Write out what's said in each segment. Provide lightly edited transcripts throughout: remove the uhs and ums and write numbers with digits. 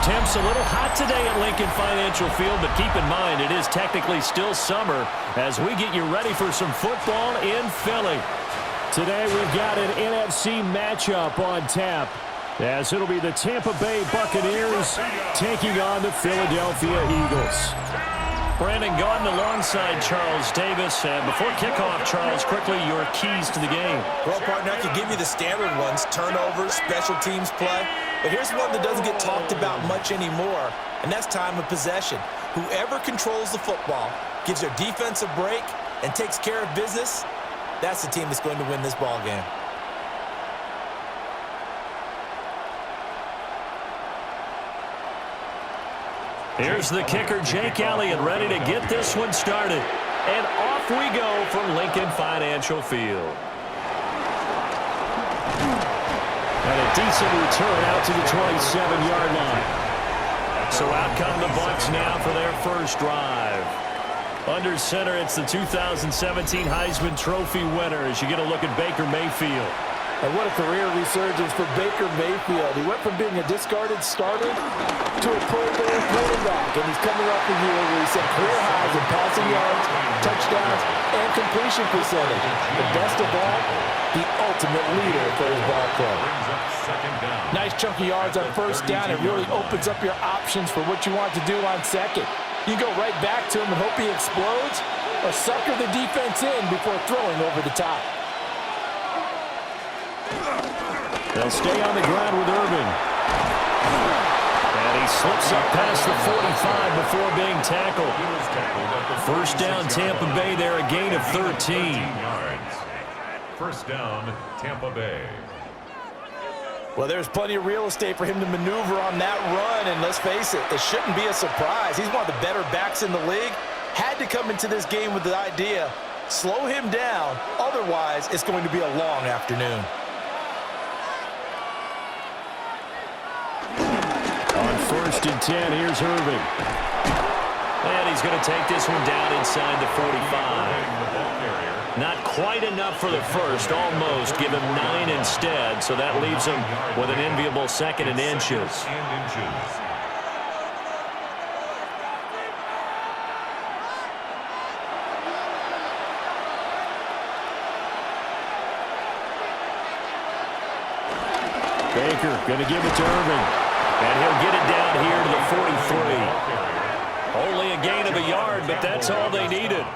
Temps a little hot today at Lincoln Financial Field, but keep in mind it is technically still summer as we get you ready for some football in Philly. Today we've got an NFC matchup on tap, as it'll be the Tampa Bay Buccaneers taking on the Philadelphia Eagles. Brandon Gaudin alongside Charles Davis. And before kickoff, Charles, quickly your keys to the game. Well, partner, I can give you the standard ones, turnovers, special teams play. But here's one that doesn't get talked about much anymore, and that's time of possession. Whoever controls the football, gives their defense a break, and takes care of business, that's the team that's going to win this ball game. Here's the kicker, Jake Elliott, ready to get this one started. And off we go from Lincoln Financial Field. And a decent return out to the 27-yard line. So out come the Bucs now for their first drive. Under center, it's the 2017 Heisman Trophy winner as you get a look at Baker Mayfield. And what a career resurgence for Baker Mayfield. He went from being a discarded starter to a Pro Bowl quarterback. And he's coming off a year where he set career highs in passing yards, touchdowns, and completion percentage. The best of all, the ultimate leader for his ball club. Nice chunky yards on first down. It really opens up your options for what you want to do on second. You go right back to him and hope he explodes, or sucker the defense in before throwing over the top. They'll stay on the ground with Irvin. And he slips up past the 45 before being tackled. First down, Tampa Bay there, a gain of 13. First down, Tampa Bay. Well, there's plenty of real estate for him to maneuver on that run, and let's face it, it shouldn't be a surprise. He's one of the better backs in the league. Had to come into this game with the idea, slow him down, otherwise it's going to be a long afternoon. On first and 10, here's Irvin. And he's going to take this one down inside the 45. Not quite enough for the first, almost. Give him 9 instead, so that leaves him with an enviable second and inches. Baker going to give it to Irvin. And he'll get it down here to the 43. Only a gain of a yard, but that's all they needed.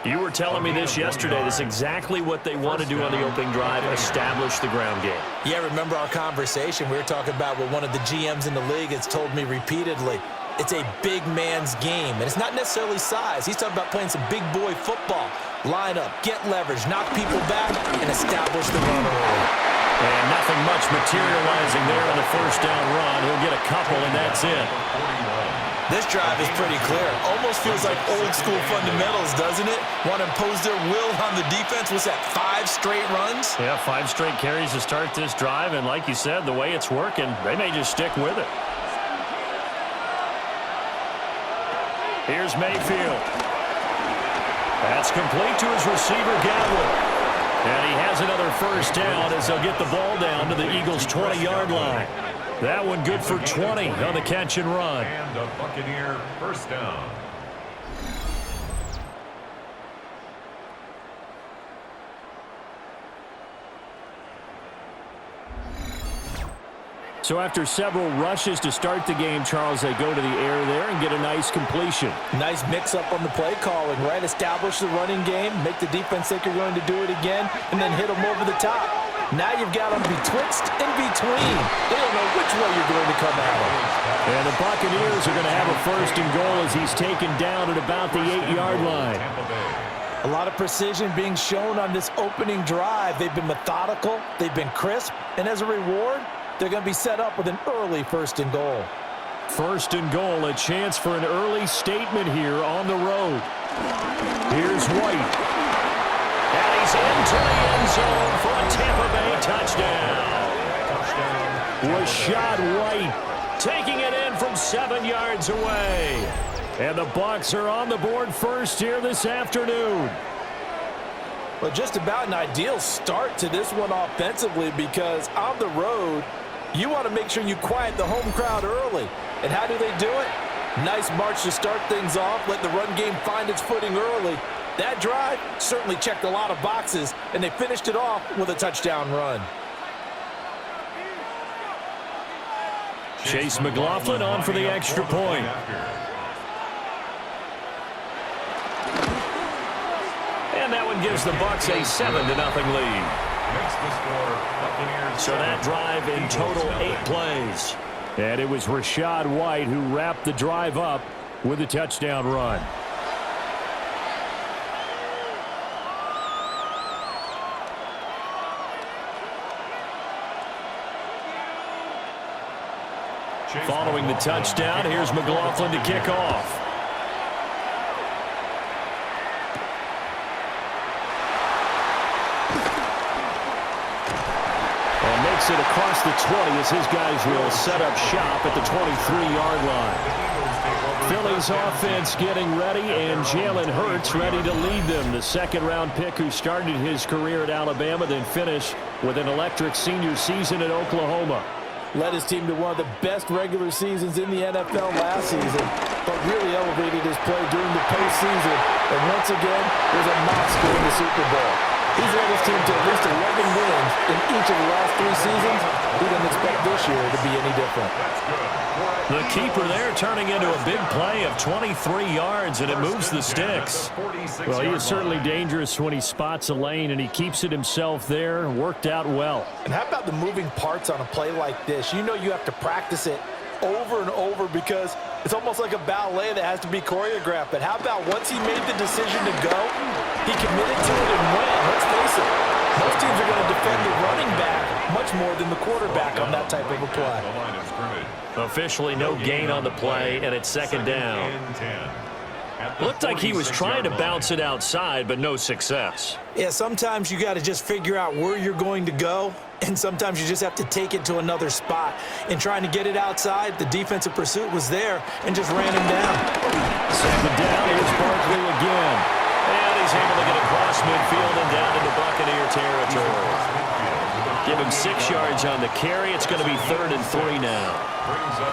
You were telling me this yesterday. This is exactly what they want to do on the opening drive, establish the ground game. Yeah, remember our conversation? We were talking about what one of the GMs in the league has told me repeatedly. It's a big man's game, and it's not necessarily size. He's talking about playing some big boy football. Line up, get leverage, knock people back, and establish the run early. And nothing much materializing there on the first down run. He'll get a couple, and that's it. This drive is pretty clear. Almost feels like old-school fundamentals, doesn't it? Want to impose their will on the defense. What's that, 5 straight runs? Yeah, 5 straight carries to start this drive, and like you said, the way it's working, they may just stick with it. Here's Mayfield. That's complete to his receiver, Gadwin. And he has another first down as they'll get the ball down to the Eagles' 20-yard line. That one good for 20 on the catch and run. And a Buccaneer first down. So after several rushes to start the game, Charles, they go to the air there and get a nice completion. Nice mix-up on the play calling, right? Establish the running game, make the defense think you're going to do it again, and then hit them over the top. Now you've got them betwixt and between. They don't know which way you're going to come at them. And the Buccaneers are going to have a first and goal as he's taken down at about the 8-yard line. A lot of precision being shown on this opening drive. They've been methodical, they've been crisp, and as a reward, they're going to be set up with an early first and goal. First and goal, a chance for an early statement here on the road. Here's White. And he's into the end zone for a Tampa Bay touchdown. Rashad White taking it in from 7 yards away. And the Bucs are on the board first here this afternoon. Well, just about an ideal start to this one offensively, because on the road, you want to make sure you quiet the home crowd early. And how do they do it? Nice march to start things off, let the run game find its footing early. That drive certainly checked a lot of boxes, and they finished it off with a touchdown run. Chase McLaughlin on for the extra point. And that one gives the Bucs a 7-0 lead. So that drive in total 8 plays. And it was Rachaad White who wrapped the drive up with a touchdown run. Following the touchdown, here's McLaughlin to kick off. And makes it across the 20 as his guys will set up shop at the 23-yard line. Philly's offense getting ready, and Jalen Hurts ready to lead them. The second-round pick who started his career at Alabama, then finished with an electric senior season at Oklahoma. Led his team to one of the best regular seasons in the NFL last season, but really elevated his play during the postseason, and once again was a monster in the Super Bowl. He's led his team to at least 11 wins in each of the last 3 seasons. He doesn't expect this year to be any different. The keeper there turning into a big play of 23 yards, and it moves the sticks. Well, he is certainly dangerous when he spots a lane, and he keeps it himself there. Worked out well. And how about the moving parts on a play like this? You know you have to practice it over and over because it's almost like a ballet that has to be choreographed. But how about once he made the decision to go, he committed to it and went. Let's face it, most teams are going to defend the running back much more than the quarterback on that type of a play. Officially no gain on the play, and it's second down. Looked like he was trying to bounce it outside, but no success. Yeah, sometimes you got to just figure out where you're going to go, and sometimes you just have to take it to another spot. In trying to get it outside, the defensive pursuit was there and just ran him down. Second down, here's Barkley again. And he's able to get across midfield and down into Buccaneer territory. Give him 6 yards on the carry. It's going to be 3rd and 3 now.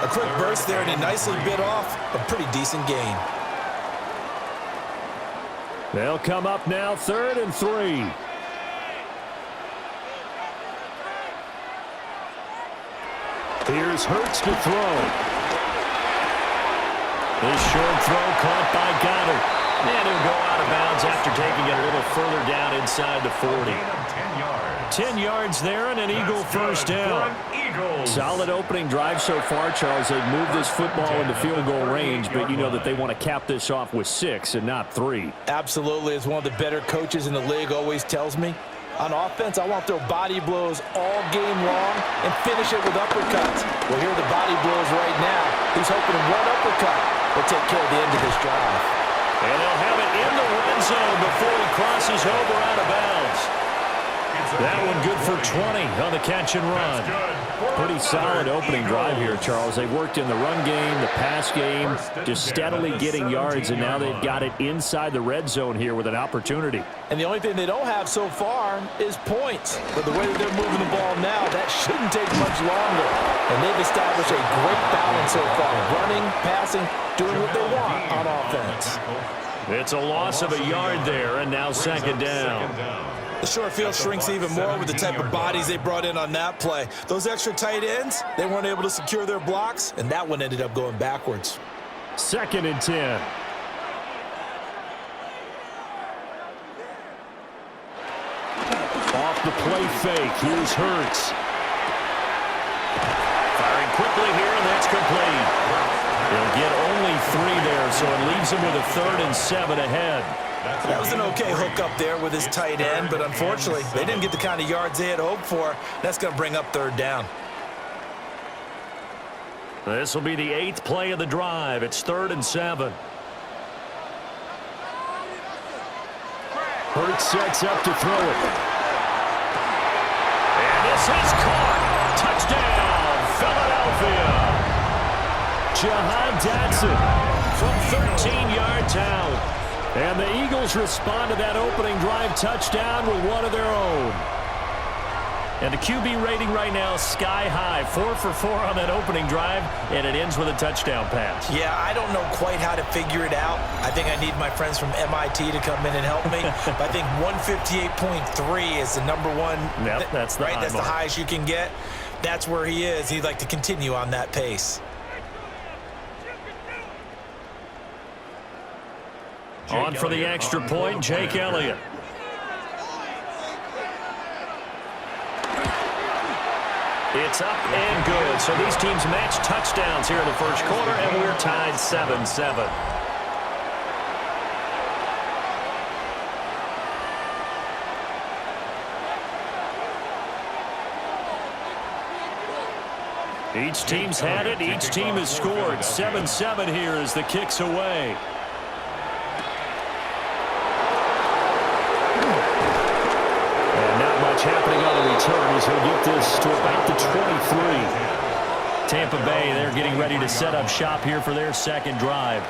A quick burst there, and he nicely bit off a pretty decent gain. They'll come up now, 3rd and 3. Here's Hurts to throw. This short throw caught by Goddard. And he'll go out of bounds after taking it a little further down inside the 40. 10 yards there and an Eagle first down. Solid opening drive so far, Charles. They've moved this football into field goal range, but you know that they want to cap this off with 6 and not 3. Absolutely. As one of the better coaches in the league always tells me, on offense, I want to throw body blows all game long and finish it with uppercuts. Well, here are the body blows right now. He's hoping one uppercut will take care of the end of this drive. And they'll have it in the red zone before he crosses over out of bounds. That one good for 20 on the catch and run. Pretty solid opening drive here, Charles. They've worked in the run game, the pass game, just steadily getting yards, and now they've got it inside the red zone here with an opportunity. And the only thing they don't have so far is points. But the way that they're moving the ball now, that shouldn't take much longer. And they've established a great balance so far. Running, passing, doing what they want on offense. It's a loss of a yard there, and now second down. The short field shrinks even more with the type of bodies they brought in on that play. Those extra tight ends, they weren't able to secure their blocks, and that one ended up going backwards. 2nd and 10. Off the play fake, here's Hurts. Firing quickly here, and that's complete. They'll get only 3 there, so it leaves him with a 3rd and 7 ahead. That was an okay hook up there with his tight end, but unfortunately, they didn't get the kind of yards they had hoped for. That's going to bring up 3rd down. This will be the 8th play of the drive. It's 3rd and 7. Hurts sets up to throw it. And this is caught. Touchdown, Philadelphia. Jahan Dotson from 13 yards out. And the Eagles respond to that opening drive touchdown with one of their own. And the QB rating right now, sky high. 4 for 4 on that opening drive, and it ends with a touchdown pass. Yeah, I don't know quite how to figure it out. I think I need my friends from MIT to come in and help me. But I think 158.3 is the number one. Yep, that's the right. high That's mark. the highest you can get. That's where he is. He'd like to continue on that pace. On for the extra point, Jake Elliott. It's up and good. So these teams match touchdowns here in the first quarter, and we're tied 7-7. Each team's had it. Each team has scored. 7-7 here as the kick's away. Happening on the return as he'll get this to about the 23. Tampa Bay, they're getting ready to set up shop here for their second drive.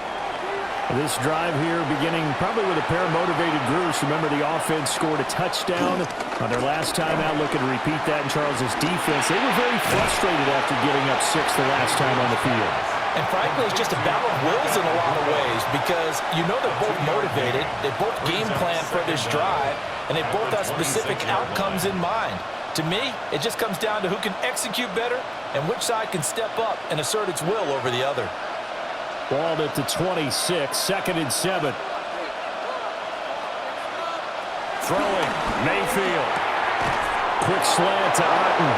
This drive here beginning probably with a pair of motivated groups. Remember, the offense scored a touchdown on their last time out, looking to repeat that in Charles's defense. They were very frustrated after getting up 6 the last time on the field. And frankly, it's just a battle of wills in a lot of ways because you know they're both motivated. They both game plan for this drive, and they both have specific outcomes in mind. To me, it just comes down to who can execute better and which side can step up and assert its will over the other. Ball at the 26, 2nd and 7. Throwing, Mayfield. Quick slant to Otten.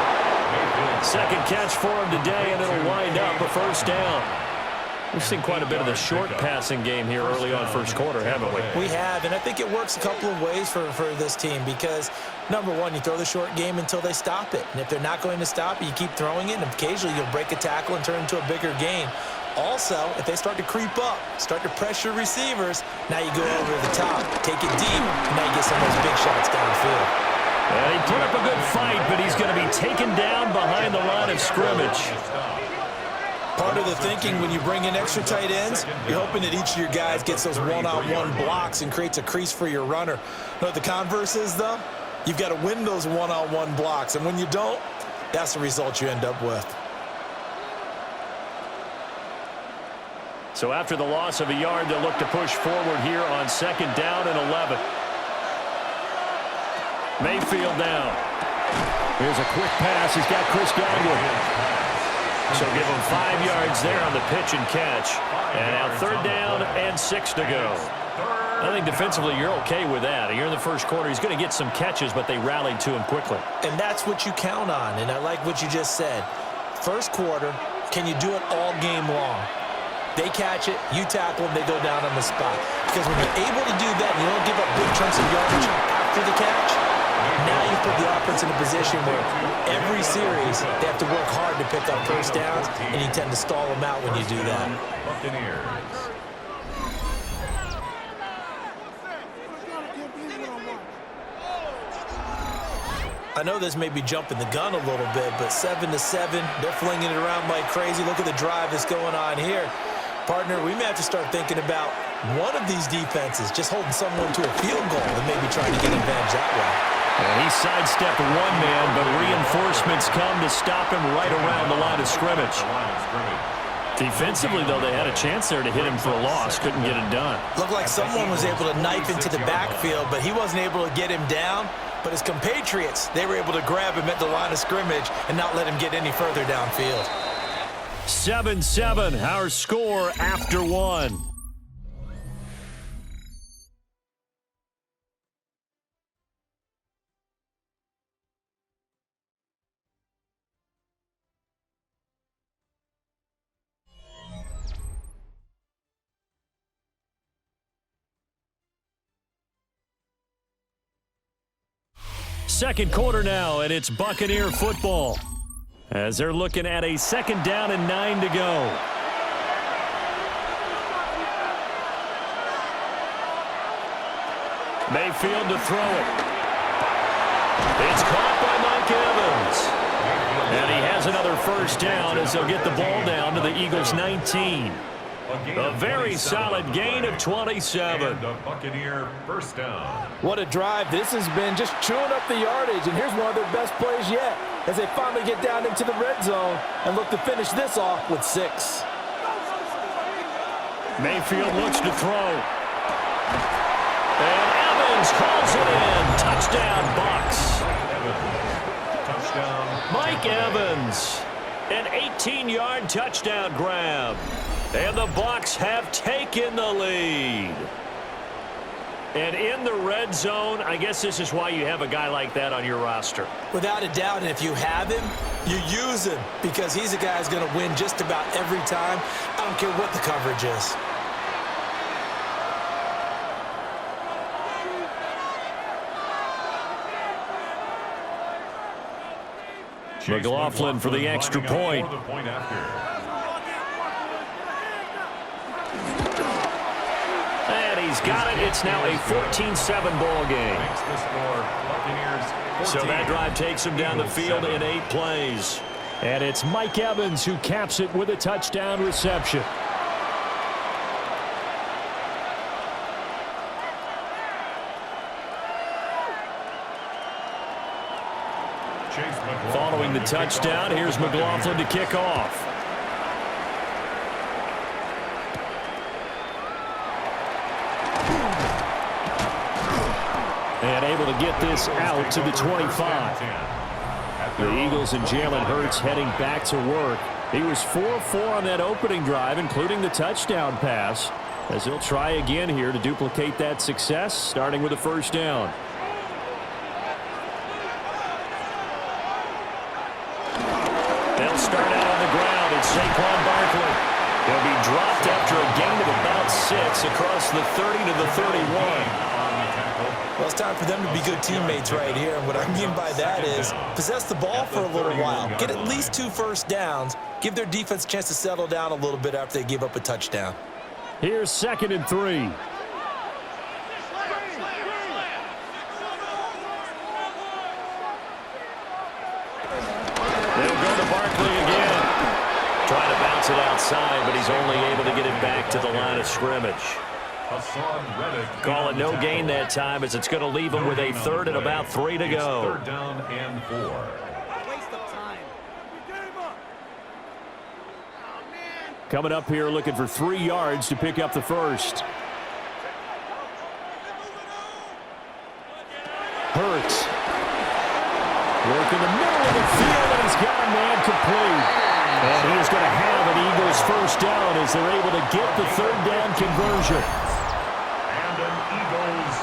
Second catch for him today, and it'll wind up a first down. We've seen quite a bit of the short passing game here early on first quarter, haven't we? We have, and I think it works a couple of ways for this team because, number one, you throw the short game until they stop it. And if they're not going to stop it, you keep throwing it, and occasionally you'll break a tackle and turn it into a bigger gain. Also, if they start to creep up, start to pressure receivers, now you go over the top, take it deep, and now you get some of those big shots downfield. And he put up a good fight, but he's going to be taken down behind the line of scrimmage. Part of the thinking when you bring in extra tight ends, you're hoping that each of your guys gets those one-on-one blocks and creates a crease for your runner. You know what the converse is, though? You've got to win those one-on-one blocks, and when you don't, that's the result you end up with. So after the loss of a yard, they'll look to push forward here on 2nd down and 11. Mayfield down. Here's a quick pass. He's got Chris Godwin. So give him 5 yards there on the pitch and catch. And now 3rd down and 6 to go. I think defensively you're okay with that. You're in the first quarter. He's going to get some catches, but they rallied to him quickly. And that's what you count on, and I like what you just said. First quarter, can you do it all game long? They catch it, you tackle them, they go down on the spot. Because when you're able to do that and you don't give up big chunks of yardage after the catch, now you put the offense in a position where every series they have to work hard to pick up first downs, and you tend to stall them out when you do that. Buccaneers. I know this may be jumping the gun a little bit, but 7-7, they're flinging it around like crazy. Look at the drive that's going on here. Partner, we may have to start thinking about one of these defenses just holding someone to a field goal and maybe trying to get advantage that way. And he sidestepped one man, but reinforcements come to stop him right around the line of scrimmage. Defensively, though, they had a chance there to hit him for a loss. Couldn't get it done. Looked like someone was able to knife into the backfield, but he wasn't able to get him down. But his compatriots, they were able to grab him at the line of scrimmage and not let him get any further downfield. 7-7, our score after one. Second quarter now, and it's Buccaneer football as they're looking at a 2nd down and 9 to go. Mayfield to throw it. It's caught by Mike Evans. And he has another first down as they'll get the ball down to the Eagles' 19. A very solid gain of 27. And a Buccaneer first down. What a drive this has been, just chewing up the yardage. And here's one of their best plays yet as they finally get down into the red zone and look to finish this off with 6. Mayfield looks to throw. And Evans calls it in. Touchdown, Bucs. Touchdown. Mike Evans. An 18-yard touchdown grab. And the Bucs have taken the lead. And in the red zone, I guess this is why you have a guy like that on your roster. Without a doubt, and if you have him, you use him because he's a guy who's going to win just about every time. I don't care what the coverage is. McLaughlin for the extra point. And he's got it. It's now a 14-7 ball game. So that drive takes him down the field in 8 plays. And it's Mike Evans who caps it with a touchdown reception. Following the touchdown, here's McLaughlin to kick off. And able to get this out to the 25. The Eagles and Jalen Hurts heading back to work. He was 4-4 on that opening drive, including the touchdown pass, as he'll try again here to duplicate that success, starting with a first down. They'll start out on the ground. It's Saquon Barkley. He'll be dropped after a gain of about 6 across the 30 to the 31. Well, it's time for them to be good teammates right here. And what I mean by that is possess the ball for a little while. Get at least 2 first downs. Give their defense a chance to settle down a little bit after they give up a touchdown. Here's 2nd and 3. They'll go to Barkley again. Trying to bounce it outside, but he's only able to get it back to the line of scrimmage. Call it no gain that time, as it's going to leave him with a 3rd and about 3 to go. 3rd down and 4. Coming up here looking for 3 yards to pick up the first. Hurts. Work in the middle of the field, and he's got a man complete. And he's going to have an Eagles first down as they're able to get the 3rd down conversion. And an Eagles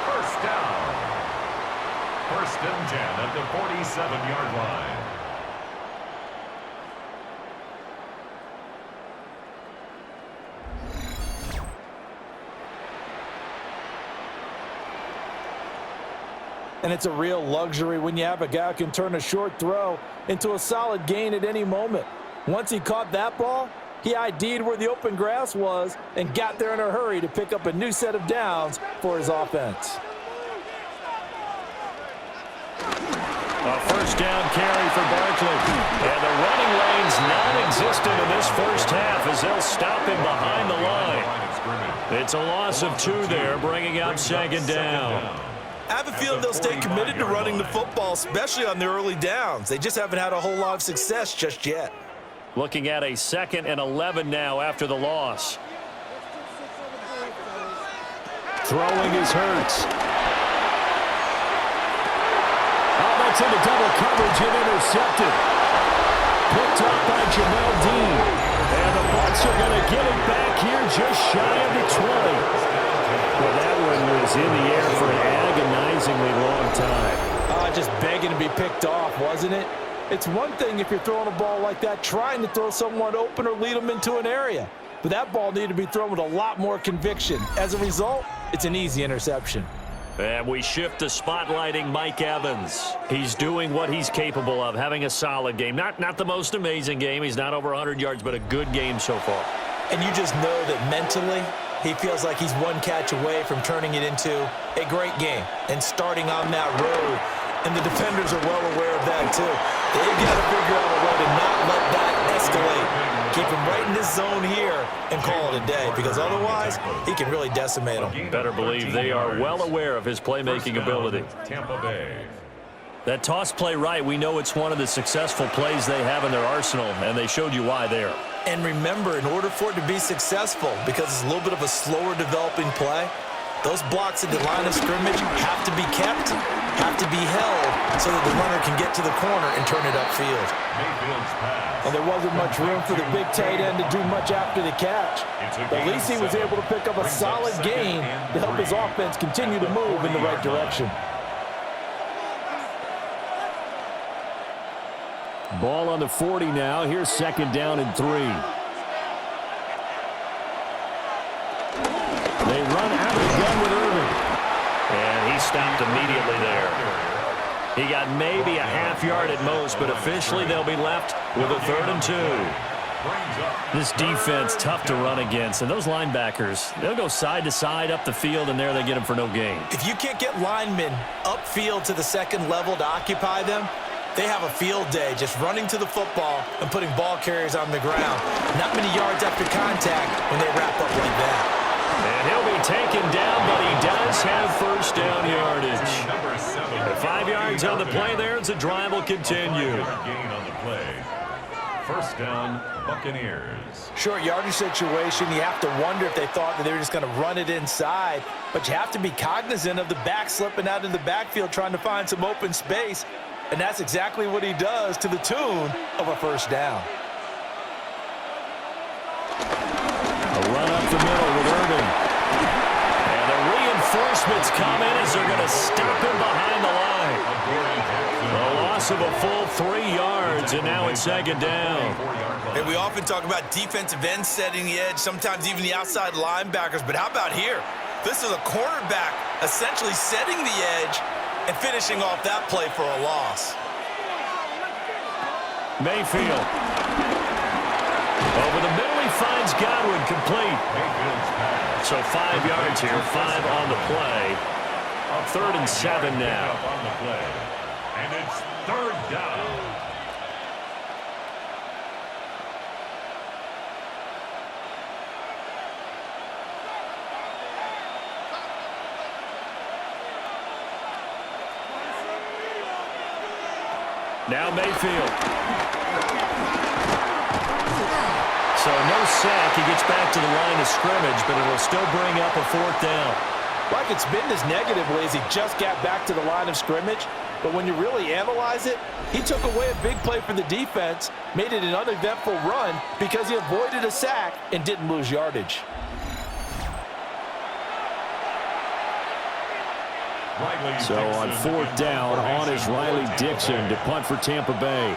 first down. 1st and 10 at the 47-yard line. And it's a real luxury when you have a guy who can turn a short throw into a solid gain at any moment. Once he caught that ball, he ID'd where the open grass was and got there in a hurry to pick up a new set of downs for his offense. A first down carry for Barkley. And the running lane's non-existent in this first half as they'll stop him behind the line. It's a loss of 2 there, bringing up 2nd down. I have a feeling they'll stay committed to running the football, especially on the early downs. They just haven't had a whole lot of success just yet. Looking at a 2nd and 11 now after the loss. Throwing is Hurts. Oh, that's into double coverage and intercepted. Picked up by Jamel Dean. And the Bucs are going to get it back here just shy of the 20. Well, that one was in the air for an agonizingly long time. Just begging to be picked off, wasn't it? It's one thing if you're throwing a ball like that, trying to throw someone open or lead them into an area. But that ball needed to be thrown with a lot more conviction. As a result, it's an easy interception. And we shift to spotlighting Mike Evans. He's doing what he's capable of, having a solid game. Not the most amazing game. He's not over 100 yards, but a good game so far. And you just know that mentally, he feels like he's one catch away from turning it into a great game and starting on that road. And the defenders are well aware of that, too. They've got to figure out a way to not let that escalate. Keep him right in this zone here and call it a day, because otherwise he can really decimate them. Better believe they are well aware of his playmaking ability. Tampa Bay. That toss play right, we know it's one of the successful plays they have in their arsenal, and they showed you why there. And remember, in order for it to be successful, because it's a little bit of a slower developing play, those blocks at the line of scrimmage have to be kept, have to be held, so that the runner can get to the corner and turn it upfield. Mayfield's pass. And there wasn't much room for the big tight end to do much after the catch. But at least he was able to pick up a solid gain to help his offense continue to move in the right direction. Ball on the 40 now. Here's 2nd down and 3. They run out of the gun with Irving. And he stopped immediately there. He got maybe a half yard at most, but officially they'll be left with a 3rd and 2. This defense, tough to run against. And those linebackers, they'll go side to side up the field, and there they get them for no gain. If you can't get linemen upfield to the second level to occupy them, they have a field day just running to the football and putting ball carriers on the ground. Not many yards after contact when they wrap up like that. And he'll be taken down, but he does have 1st down yardage. 5 yards on the play there as the drive will continue. Gain on the play. 1st down, Buccaneers. Short yardage situation, you have to wonder if they thought that they were just going to run it inside, but you have to be cognizant of the back slipping out in the backfield trying to find some open space. And that's exactly what he does, to the tune of a 1st down. A run up the middle with Irving. And the reinforcements come in as they're going to stop him behind the line. A loss of a full 3 yards, and now it's 2nd down. And we often talk about defensive ends setting the edge, sometimes even the outside linebackers. But how about here? This is a cornerback essentially setting the edge and finishing off that play for a loss. Mayfield. Over the middle, he finds Godwin, complete. So 5 yards here, 5 on the play. 3rd and 7 now. And it's 3rd down. Now Mayfield. So no sack. He gets back to the line of scrimmage, but it'll still bring up a 4th down. Like it's been this negatively as he just got back to the line of scrimmage. But when you really analyze it, he took away a big play for the defense, made it an uneventful run because he avoided a sack and didn't lose yardage. So on 4th down, on is Riley Dixon to punt for Tampa Bay.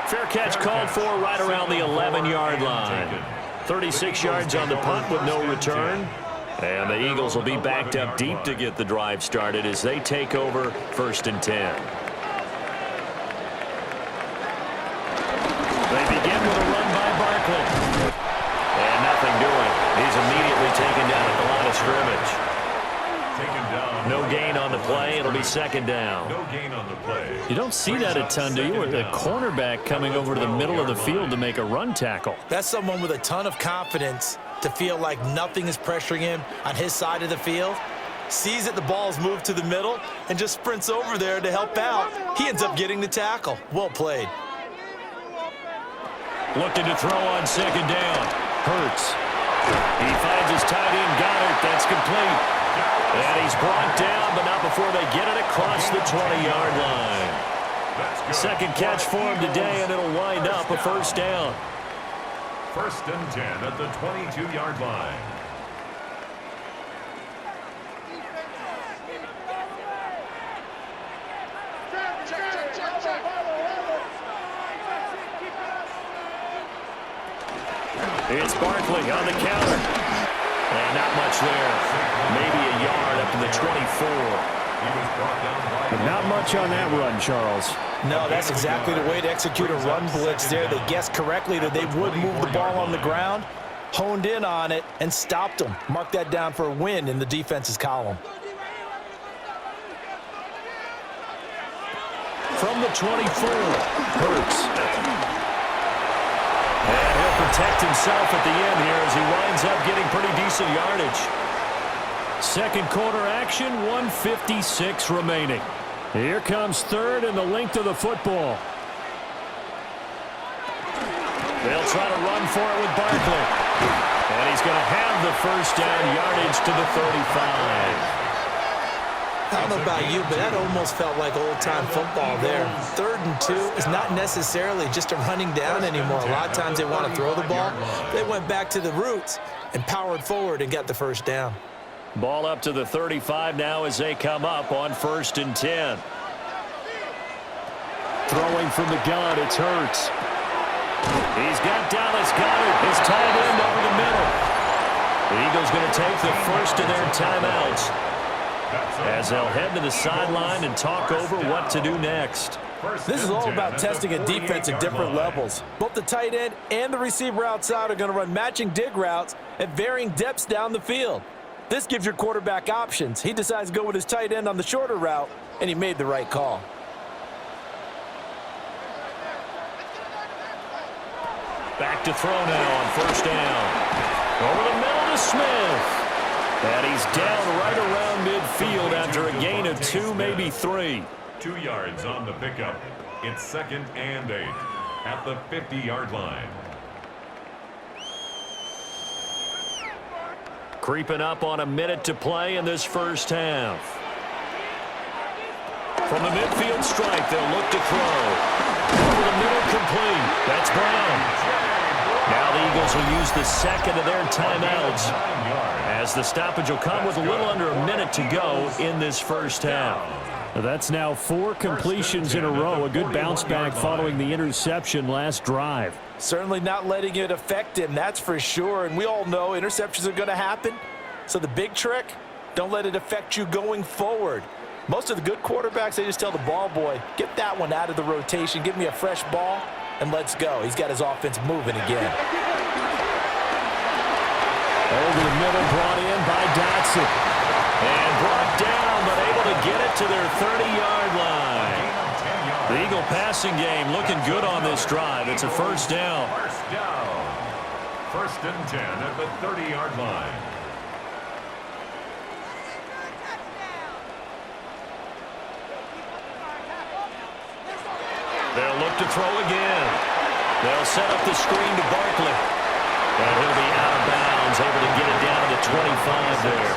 Fair catch called for right around the 11-yard line. 36 yards on the punt with no return. And the Eagles will be backed up deep to get the drive started as they take over 1st and 10. They begin with a run by Barkley. And nothing doing. He's immediately taken down at the line of scrimmage. No gain on the play. It'll be 2nd down. No gain on the play. You don't see that a ton, do you? The cornerback coming over to the middle of the field to make a run tackle. That's someone with a ton of confidence to feel like nothing is pressuring him on his side of the field. Sees that the ball's moved to the middle and just sprints over there to help out. He ends up getting the tackle. Well played. Looking to throw on 2nd down. Hurts. He finds his tight end, Goddard. That's complete. And he's brought down, but not before they get it across the 20-yard line. 2nd catch for him today, and it'll wind up a 1st down. 1st and 10 at the 22-yard line. It's Barkley on the counter. And not much there. Maybe a yard up to the 24. But not much on that run, Charles. No, that's exactly the way to execute a run blitz there. They guessed correctly that they would move the ball on the ground, honed in on it, and stopped them. Mark that down for a win in the defense's column. the 24. Hurts. And he'll protect himself at the end here as he winds up getting pretty decent yardage. Second quarter action, 1:56 remaining. Here comes third and the length of the football. They'll try to run for it with Barkley. And he's going to have the first down, yardage to the 35. I don't know about you, but that almost felt like old-time football there. 3rd and 2 is not necessarily just a running down anymore. A lot of times they want to throw the ball. They went back to the roots and powered forward and got the first down. Ball up to the 35 now as they come up on 1st and 10. Throwing from the gun, it's Hurts. He's got Dallas Goedert, his tight end over the middle. The Eagles going to take the first of their timeouts as they'll head to the sideline and talk over what to do next. This is all about testing a defense at different levels. Both the tight end and the receiver outside are going to run matching dig routes at varying depths down the field. This gives your quarterback options. He decides to go with his tight end on the shorter route, and he made the right call. Back to throw now on 1st down. Over the middle to Smith. And he's down right around midfield after a gain of 2, maybe 3. 2 yards on the pickup. It's 2nd and 8 at the 50-yard line. Creeping up on a minute to play in this first half. From the midfield strike, they'll look to throw. Over the middle, complete. That's Brown. Now the Eagles will use the second of their timeouts as the stoppage will come with a little under a minute to go in this first half. That's now 4 completions in a row. A good bounce back following the interception last drive. Certainly not letting it affect him, that's for sure. And we all know interceptions are going to happen. So the big trick, don't let it affect you going forward. Most of the good quarterbacks, they just tell the ball boy, get that one out of the rotation, give me a fresh ball, and let's go. He's got his offense moving again. Over the middle, brought in by Dotson. And brought down, but able to get it to their 30-yard line. The Eagle passing game looking good on this drive. It's a first down. First down. 1st and 10 at the 30-yard line. They'll look to throw again. They'll set up the screen to Barkley. And he'll be out of bounds, able to get it down to the 25 there.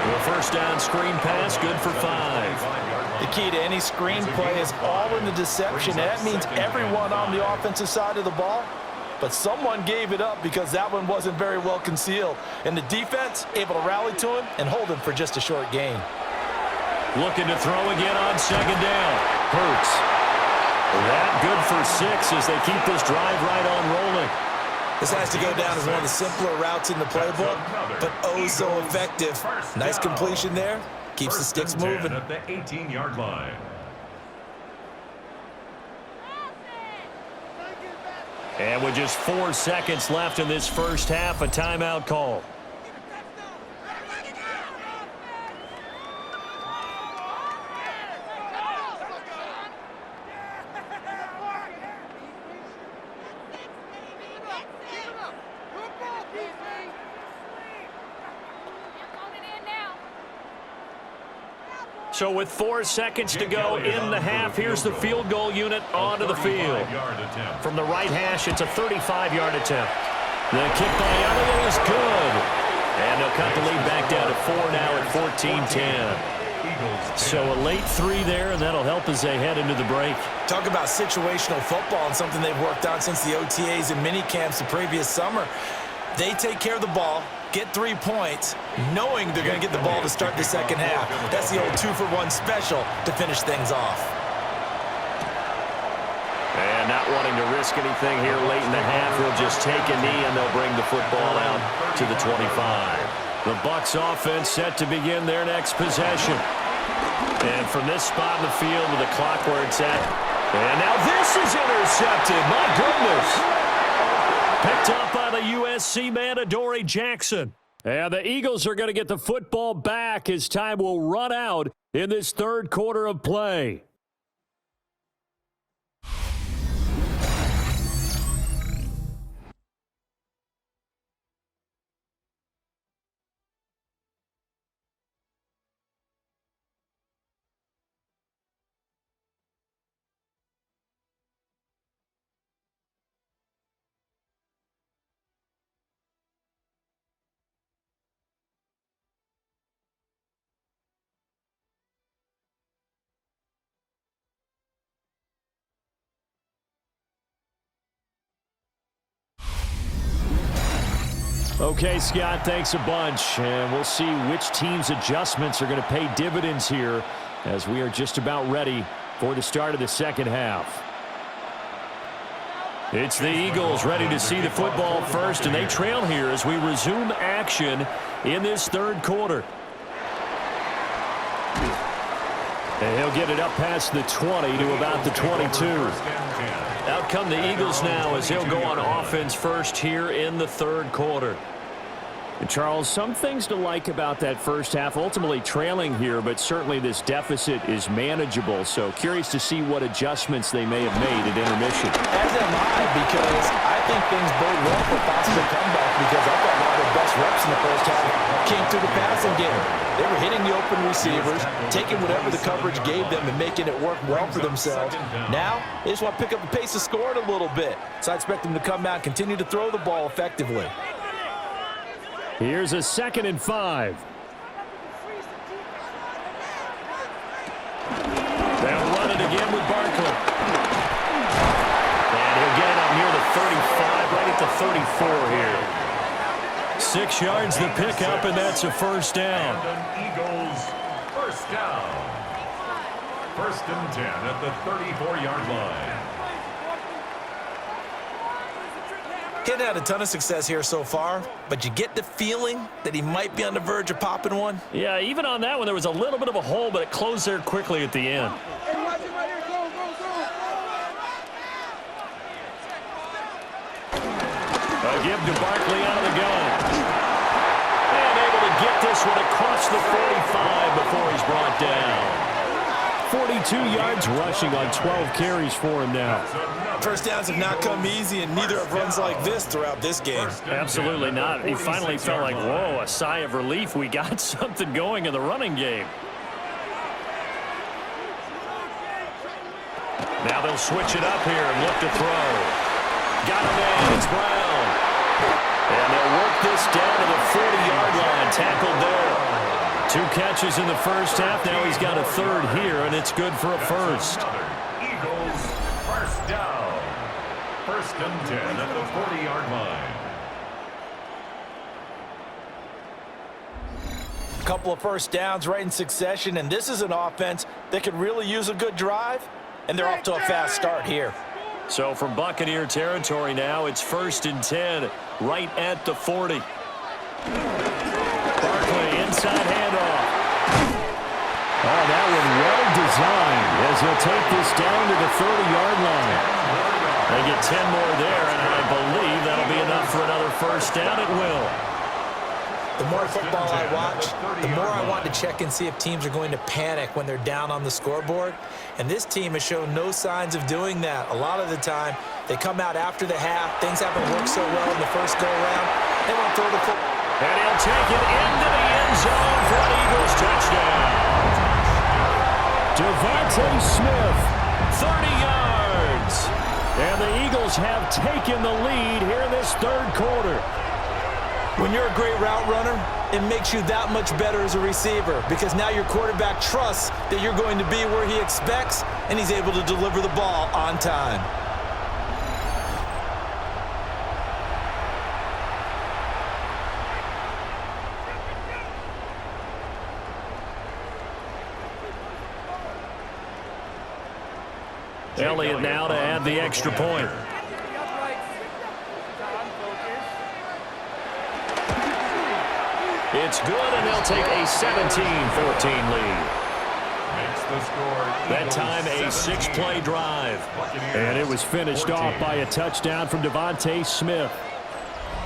The first down screen pass, good for 5. The key to any screen play is all in the deception. That means everyone on the offensive side of the ball. But someone gave it up because that one wasn't very well concealed. And the defense able to rally to him and hold him for just a short gain. Looking to throw again on 2nd down. Hurts. That good for 6 as they keep this drive right on rolling. This has to go down as one of the simpler routes in the playbook, but oh so effective. Nice completion there. Keeps the sticks moving. At the 18-yard line. And with just 4 seconds left in this first half, a timeout call. So with 4 seconds to go in the half, here's the field goal unit onto the field. From the right hash, it's a 35-yard attempt. The kick by Elliott is good. And they'll cut the lead back down to 4 now at 14-10. So a late 3 there, and that'll help as they head into the break. Talk about situational football and something they've worked on since the OTAs and mini camps the previous summer. They take care of the ball, get 3 points, knowing they're going to get the ball to start the second half. That's the old 2-for-1 special to finish things off. And not wanting to risk anything here late in the half, he'll just take a knee and they'll bring the football out to the 25. The Bucs offense set to begin their next possession. And from this spot in the field with the clock where it's at. And now this is intercepted. My goodness. Picked up by the USC man, Adoree Jackson. And the Eagles are going to get the football back as time will run out in this third quarter of play. Okay, Scott, thanks a bunch. And we'll see which team's adjustments are going to pay dividends here as we are just about ready for the start of the second half. It's the Eagles ready to see the football first, and they trail here as we resume action in this third quarter. And he'll get it up past the 20 to about the 22. Out come the Eagles now as he'll go on offense first here in the third quarter. And Charles, some things to like about that first half. Ultimately trailing here, but certainly this deficit is manageable. So curious to see what adjustments they may have made at intermission. As am I, because I think things bode well for possible comeback, because I thought one of their best reps in the first half came through the passing game. They were hitting the open receivers, taking whatever the coverage gave them and making it work well for themselves. Now, they just want to pick up the pace of scoring a little bit. So I expect them to come out and continue to throw the ball effectively. Here's a 2nd and 5. They'll run it again with Barkley. And he'll get it up near the 35, right at the 34 here. 6 yards the pickup, and that's a first down. Eagles, first down. 1st and 10 at the 34-yard line. He's had a ton of success here so far, but you get the feeling that he might be on the verge of popping one. Yeah, even on that one, there was a little bit of a hole, but it closed there quickly at the end. A give to Barkley out of the gun. And able to get this one across the 45 before he's brought down. 42 yards rushing on 12 carries for him now. First downs have not come easy, and neither have runs like this throughout this game. Absolutely not. He finally felt like, whoa, a sigh of relief. We got something going in the running game. Now they'll switch it up here and look to throw. Got him in. It's Brown. And they'll work this down to the 40-yard line. Tackled there. 2 catches in the first half. Now he's got a 3rd here, and it's good for a first. Eagles, first down. 1st and 10 at the 40-yard line. A couple of first downs right in succession, and this is an offense that could really use a good drive, and they're off to a fast start here. So from Buccaneer territory now, it's 1st and 10, right at the 40. Barkley, inside handoff. Oh, that one well designed as he'll take this down to the 30-yard line. They get 10 more there, and I believe that'll be enough for another first down. It will. The more football I watch, the more I want to check and see if teams are going to panic when they're down on the scoreboard. And this team has shown no signs of doing that. A lot of the time, they come out after the half. Things haven't worked so well in the first go-around. They want to throw the football. And he'll take it into the end zone for an Eagles touchdown. Devontae Smith, 30 yards. And the Eagles have taken the lead here in this third quarter. When you're a great route runner, it makes you that much better as a receiver, because now your quarterback trusts that you're going to be where he expects, and he's able to deliver the ball on time. Elliott now to add the extra point. It's good, and they'll take a 17-14 lead. That time a 6-play drive. And it was finished off by a touchdown from Devontae Smith.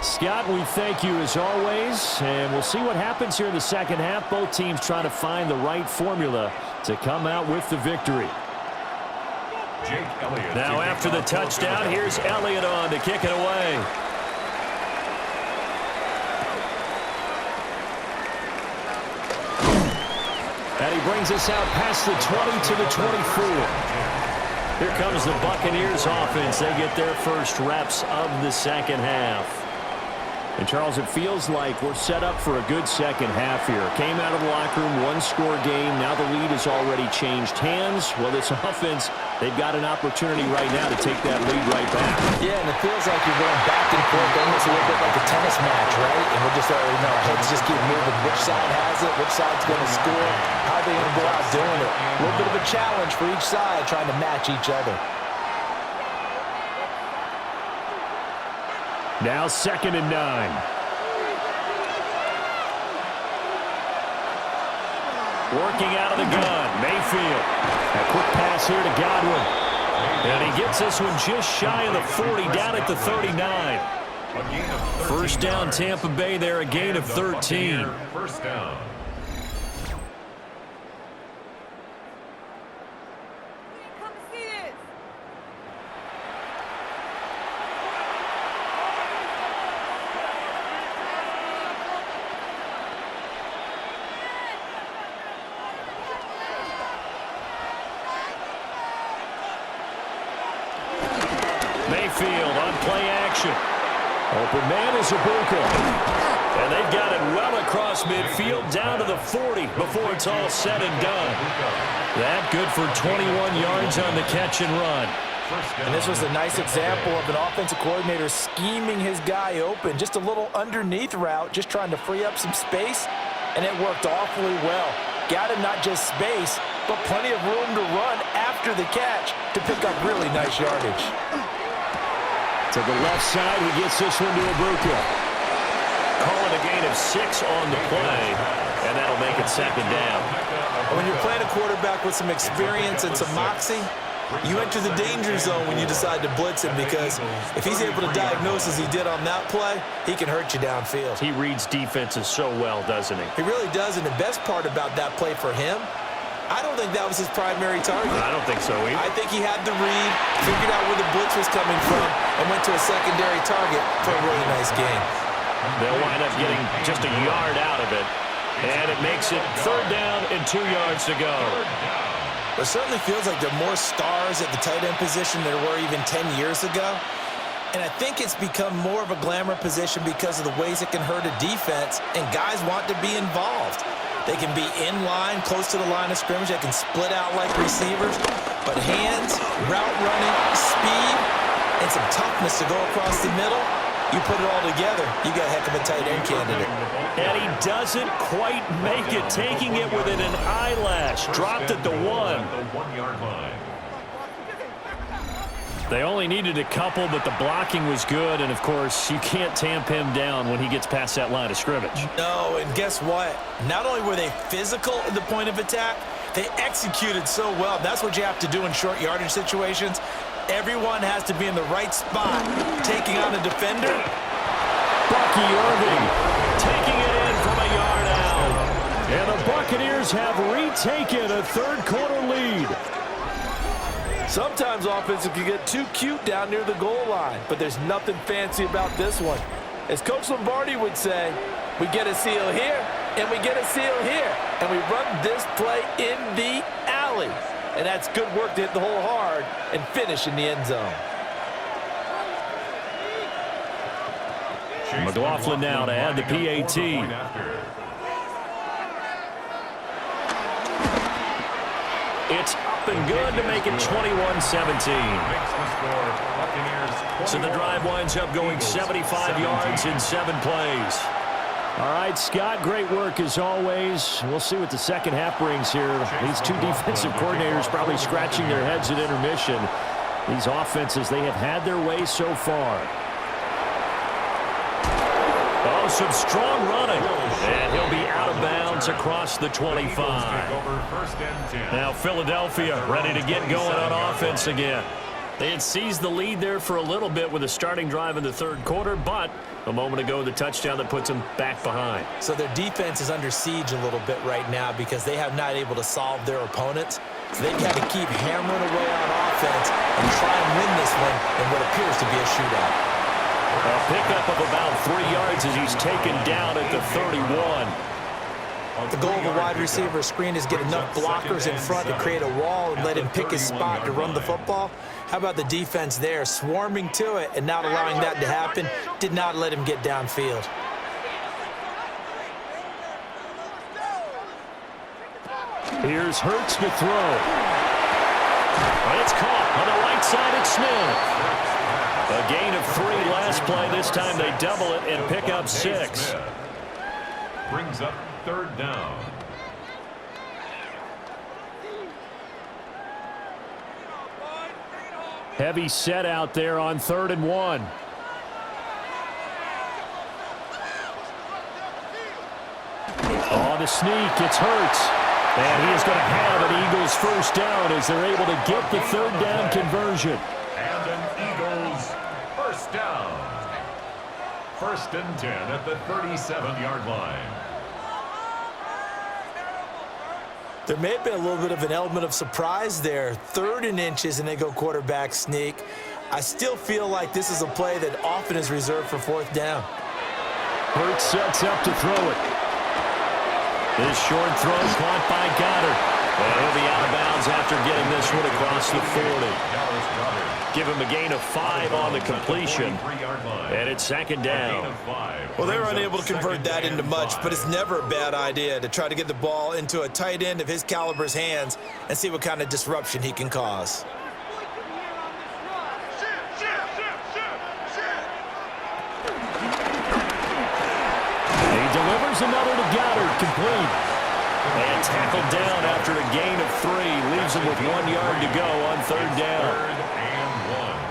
Scott, we thank you as always, and we'll see what happens here in the second half. Both teams trying to find the right formula to come out with the victory. Now after the touchdown, here's Elliott on to kick it away. And he brings us out past the 20 to the 24. Here comes the Buccaneers offense. They get their first reps of the second half. And, Charles, it feels like we're set up for a good second half here. Came out of the locker room, one-score game. Now the lead has already changed hands. Well, this offense, they've got an opportunity right now to take that lead right back. Yeah, and it feels like you're going back and forth, almost a little bit like a tennis match, right? And we're just already know our heads just keep moving. Which side has it? Which side's going to score? How are they going to go out doing it? A little bit of a challenge for each side, trying to match each other. Now 2nd and 9. Working out of the gun, Mayfield. A quick pass here to Godwin. And he gets this one just shy of the 40, down at the 39. First down, Tampa Bay there, a gain of 13. First down. Mayfield on play action. Open man is Ibuka. And they've got it well across midfield down to the 40 before it's all said and done. That good for 21 yards on the catch and run. And this was a nice example of an offensive coordinator scheming his guy open. Just a little underneath route, just trying to free up some space. And it worked awfully well. Got him not just space, but plenty of room to run after the catch to pick up really nice yardage. To the left side, he gets this one to Ibuka. Calling a gain of 6 on the play, and that'll make it 2nd down. When you're playing a quarterback with some experience and some moxie, you enter the danger zone when you decide to blitz him, because if he's able to diagnose as he did on that play, he can hurt you downfield. He reads defenses so well, doesn't he? He really does, and the best part about that play for him, I don't think that was his primary target. I don't think so either. I think he had the read, figured out where the blitz was coming from, and went to a secondary target for a really nice gain. They'll wind up getting just a yard out of it, and it makes it 3rd down and 2 yards to go. It certainly feels like there are more stars at the tight end position than there were even 10 years ago. And I think it's become more of a glamour position because of the ways it can hurt a defense, and guys want to be involved. They can be in line, close to the line of scrimmage. They can split out like receivers. But hands, route running, speed, and some toughness to go across the middle, you put it all together, you got a heck of a tight end candidate. And he doesn't quite make it, taking it within an eyelash. Dropped at the 1. The 1-yard line. They only needed a couple, but the blocking was good. And, of course, you can't tamp him down when he gets past that line of scrimmage. No, and guess what? Not only were they physical at the point of attack, they executed so well. That's what you have to do in short yardage situations. Everyone has to be in the right spot, taking on a defender. Bucky Irving taking it in from a yard out. And the Buccaneers have retaken a 3rd quarter lead. Sometimes offenses can get too cute down near the goal line, but there's nothing fancy about this one. As Coach Lombardi would say, we get a seal here, and we get a seal here, and we run this play in the alley. And that's good work to hit the hole hard and finish in the end zone. McLaughlin now to add the PAT. It's up and good to make it 21-17. So the drive winds up going 75 yards in 7 plays. All right, Scott, great work as always. We'll see what the second half brings here. These two defensive coordinators probably scratching their heads at intermission. These offenses, they have had their way so far. Oh, some strong running. And he'll be out of bounds across the 25. Now Philadelphia ready to get going on offense again. They had seized the lead there for a little bit with a starting drive in the 3rd quarter, but a moment ago the touchdown that puts them back behind. So their defense is under siege a little bit right now because they have not able to solve their opponents. So they've got to keep hammering away on offense and try and win this one in what appears to be a shootout. A pickup of about 3 yards as he's taken down at the 31. The goal of a wide receiver screen is get enough blockers in front to create a wall and let him pick his spot to run the football. How about the defense there, swarming to it and not allowing that to happen? Did not let him get downfield. Here's Hurts to throw. And it's caught on the right side at Smith. A gain of 3 last play. This time they double it and pick up 6. Brings up 3rd down. Heavy set out there on 3rd and 1. On the sneak, it's Hurts. And he is going to have an Eagles first down as they're able to get the 3rd down conversion. And an Eagles first down. 1st and 10 at the 37-yard line. There may have been a little bit of an element of surprise there. 3rd and inches, and they go quarterback sneak. I still feel like this is a play that often is reserved for 4th down. Hurts sets up to throw it. This short throw caught by Goddard. And he'll be out of bounds after getting this one across the 40. Give him a gain of 5 on the completion. And it's 2nd down. Well, they were unable to convert that into much, but it's never a bad idea to try to get the ball into a tight end of his caliber's hands and see what kind of disruption he can cause. He delivers another to Goddard, complete. And tackled down after a gain of 3. Leaves him with 1 yard to go on 3rd down.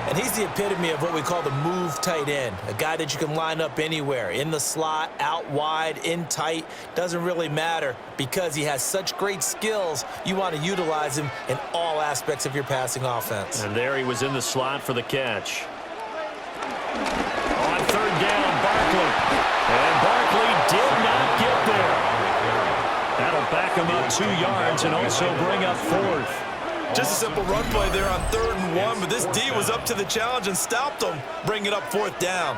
And he's the epitome of what we call the move tight end, a guy that you can line up anywhere, in the slot, out wide, in tight, doesn't really matter because he has such great skills. You want to utilize him in all aspects of your passing offense. And there he was in the slot for the catch. On 3rd down, Barkley. And Barkley did not get there. That'll back him up 2 yards and also bring up 4th. Just a simple run play there on 3rd and 1, but this D was up to the challenge and stopped him, bringing up 4th down.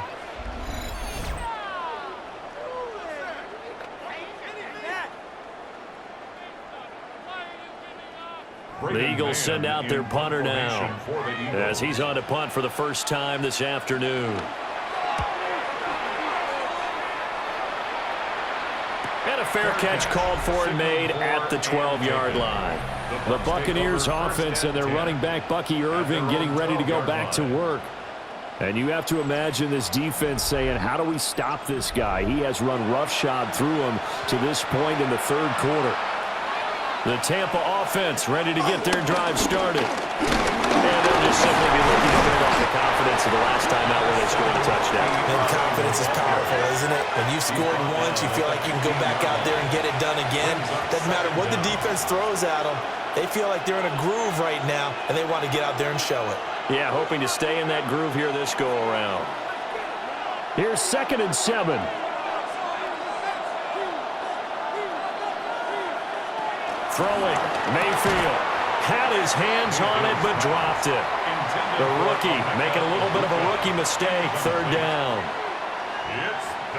The Eagles send out their punter now as he's on to punt for the first time this afternoon. And a fair catch called for and made at the 12-yard line. The Buccaneers offense and their running back Bucky Irving getting ready to go back to work. And you have to imagine this defense saying, how do we stop this guy? He has run roughshod through him to this point in the 3rd quarter. The Tampa offense ready to get their drive started. And they'll just simply be looking to build off the confidence of the last time out when they scored a touchdown. And confidence is powerful, isn't it? When you scored once, you feel like you can go back out there and get it done again. Doesn't matter what the defense throws at them. They feel like they're in a groove right now, and they want to get out there and show it. Yeah, hoping to stay in that groove here this go-around. Here's 2nd and 7. Throwing, Mayfield had his hands on it but dropped it. The rookie making a little bit of a rookie mistake, 3rd down.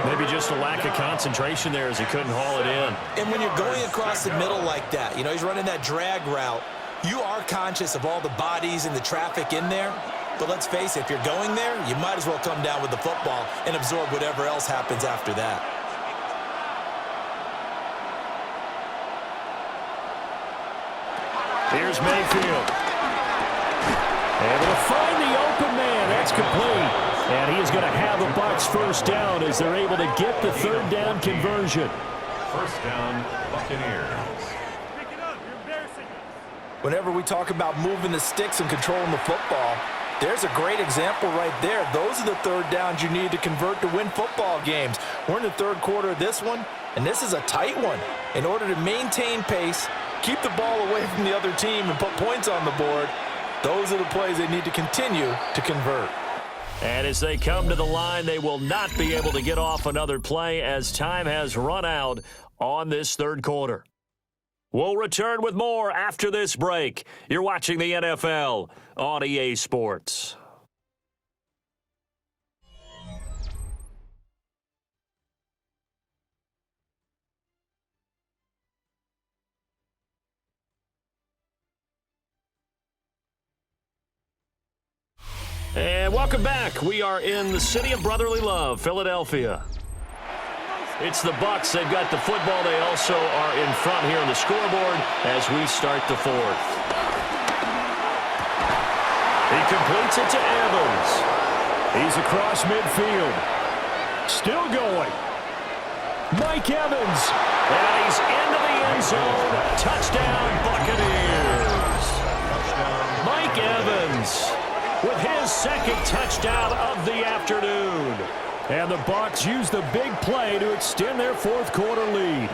Maybe just a lack of concentration there as he couldn't haul it in. And when you're going across the middle like that, you know, he's running that drag route, you are conscious of all the bodies and the traffic in there. But let's face it, if you're going there, you might as well come down with the football and absorb whatever else happens after that. Here's Mayfield. Able to find the open man. That's complete. And he is going to have the Bucs first down as they're able to get the 3rd down conversion. First down, Buccaneers. Whenever we talk about moving the sticks and controlling the football, there's a great example right there. Those are the 3rd downs you need to convert to win football games. We're in the 3rd quarter of this one, and this is a tight one. In order to maintain pace, keep the ball away from the other team, and put points on the board, those are the plays they need to continue to convert. And as they come to the line, they will not be able to get off another play as time has run out on this 3rd quarter. We'll return with more after this break. You're watching the NFL on EA Sports. And welcome back. We are in the city of brotherly love, Philadelphia. It's the Bucs. They've got the football. They also are in front here on the scoreboard as we start the fourth. He completes it to Evans. He's across midfield. Still going. Mike Evans. And he's into the end zone. Touchdown, Buccaneers. Mike Evans with his second touchdown of the afternoon. And the Bucs use the big play to extend their fourth quarter lead.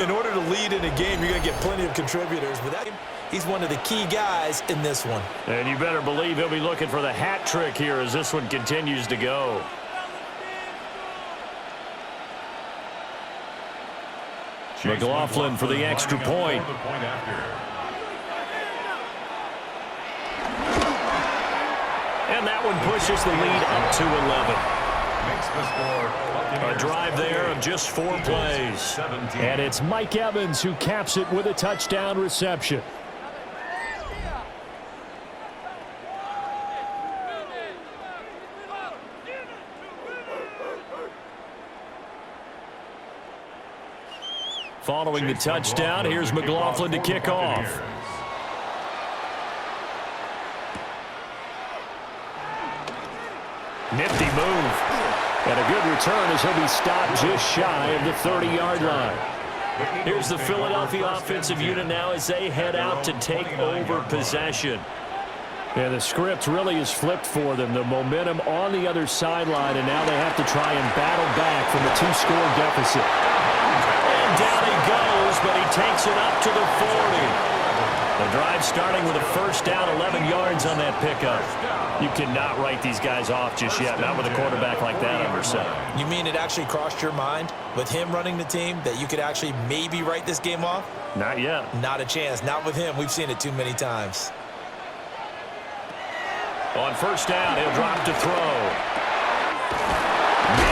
In order to lead in a game, you're going to get plenty of contributors. But he's one of the key guys in this one. And you better believe he'll be looking for the hat trick here as this one continues to go. McLaughlin for the extra point. And that one pushes the lead up to 11. A drive there of just 4 plays. And it's Mike Evans who caps it with a touchdown reception. Following the touchdown, here's McLaughlin to kick off. Nifty move. And a good return as he'll be stopped just shy of the 30-yard line. Here's the Philadelphia offensive unit now as they head out to take over possession. And the script really is flipped for them. The momentum on the other sideline, and now they have to try and battle back from a 2-score deficit. And down he goes, but he takes it up to the 40. The drive starting with a first down, 11 yards on that pickup. You cannot write these guys off just yet, not with a quarterback like that under center. You mean it actually crossed your mind with him running the team that you could actually maybe write this game off? Not yet. Not a chance. Not with him. We've seen it too many times. On first down, he'll drop to throw.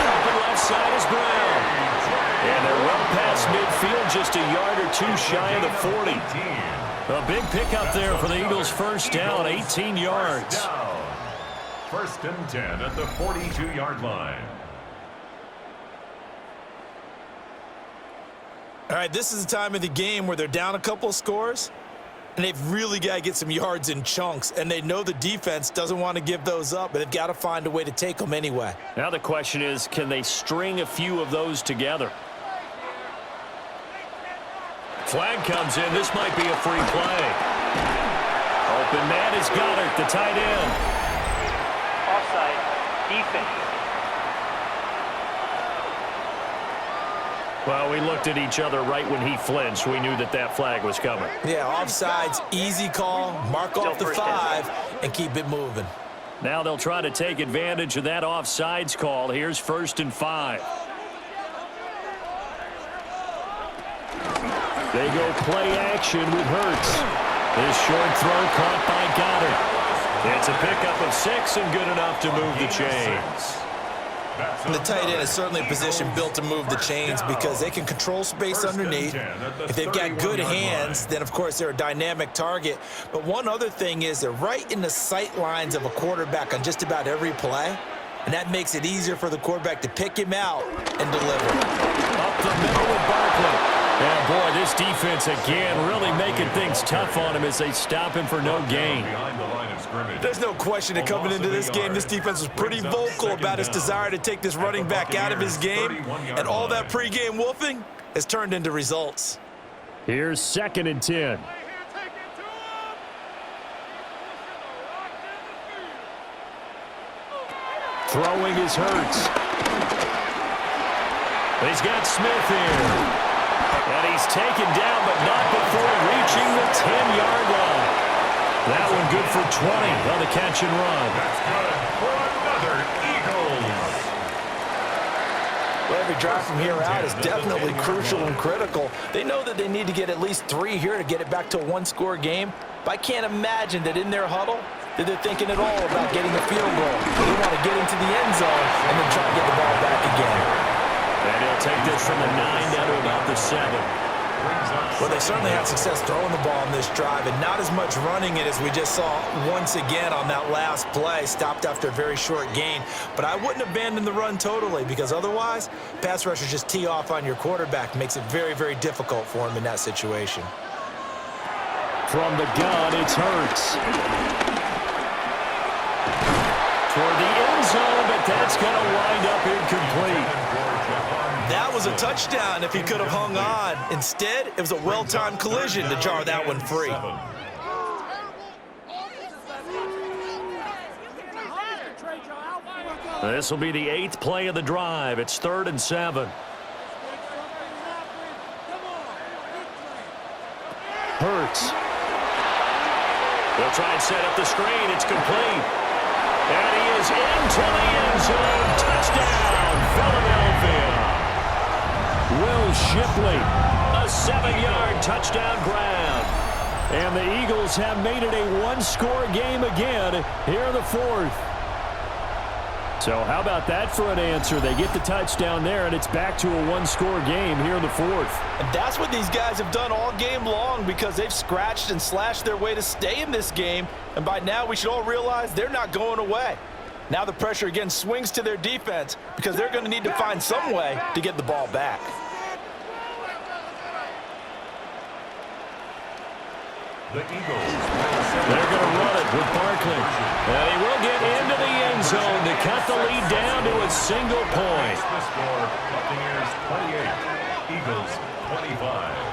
Open left side is Brown. And they're well past midfield, just a yard or two shy of the 40. A big pickup there for the Eagles' first down, 18 yards. First and 10 at the 42-yard line. All right, this is the time of the game where they're down a couple of scores, and they've really got to get some yards in chunks, and they know the defense doesn't want to give those up, but they've got to find a way to take them anyway. Now the question is, can they string a few of those together? Flag comes in. This might be a free play. Open man is Goddard, the tight end. Offside, defense. Well, we looked at each other right when he flinched. We knew that that flag was coming. Yeah, offsides, easy call, mark off the 5, and keep it moving. Now they'll try to take advantage of that offsides call. Here's first and 5. They go play action with Hurts. This short throw caught by Goddard. It's a pickup of 6 and good enough to move the chains. And the tight end is certainly a position built to move the chains because they can control space underneath. If they've got good hands, then, of course, they're a dynamic target. But one other thing is they're right in the sight lines of a quarterback on just about every play, and that makes it easier for the quarterback to pick him out and deliver. Up the middle with Barkley. And, boy, this defense, again, really making things tough on him as they stop him for no gain. There's no question that coming into this game, this defense was pretty vocal about its desire to take this running back out of his game. And all that pregame wolfing has turned into results. Here's second and 10. Throwing is Hurts. He's got Smith here. And he's taken down, but not before reaching the 10-yard line. That one good for 20 on the catch and run. That's good for another Eagles. Well, every drive from here out is definitely crucial and critical. They know that they need to get at least 3 here to get it back to a one-score game. But I can't imagine that in their huddle that they're thinking at all about getting a field goal. They want to get into the end zone and then try to get the ball back again. And he'll take this from the 9 down to about the 7. Brings up Well, they certainly had success throwing the ball in this drive and not as much running it as we just saw once again on that last play. Stopped after a very short gain. But I wouldn't abandon the run totally because otherwise, pass rushers just tee off on your quarterback. Makes it very, very difficult for him in that situation. From the gun, it's Hurts. Toward the end zone, but that's going to wind up incomplete. That was a touchdown if he could have hung on. Instead, it was a well-timed collision to jar that one free. This will be the 8th play of the drive. It's 3rd and 7. Hurts. They'll try and set up the screen. It's complete. And he is into the end zone. Touchdown, Philadelphia. Will Shipley, a 7-yard touchdown grab. And the Eagles have made it a one-score game again here in the 4th. So how about that for an answer? They get the touchdown there, and it's back to a one-score game here in the 4th. And that's what these guys have done all game long because they've scratched and slashed their way to stay in this game. And by now, we should all realize they're not going away. Now the pressure again swings to their defense because they're going to need to find some way to get the ball back. The Eagles. They're going to run it with Barkley. And he will get into the end zone to cut the lead down to a single point. The score, Buccaneers 28, Eagles 25.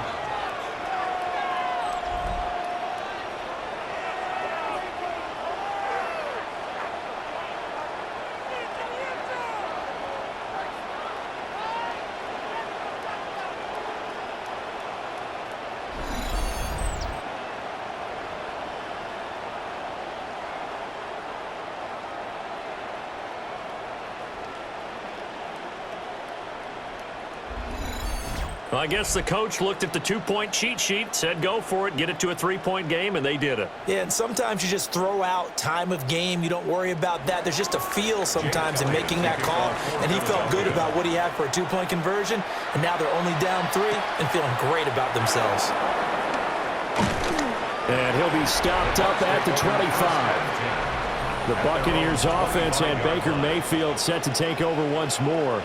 Well, I guess the coach looked at the two-point cheat sheet, said go for it, get it to a three-point game, and they did it. Yeah, and sometimes you just throw out time of game. You don't worry about that. There's just a feel sometimes in making that call, and he felt good about what he had for a two-point conversion, and now they're only down 3 and feeling great about themselves. And he'll be stopped up at the 25. The Buccaneers offense and Baker Mayfield set to take over once more.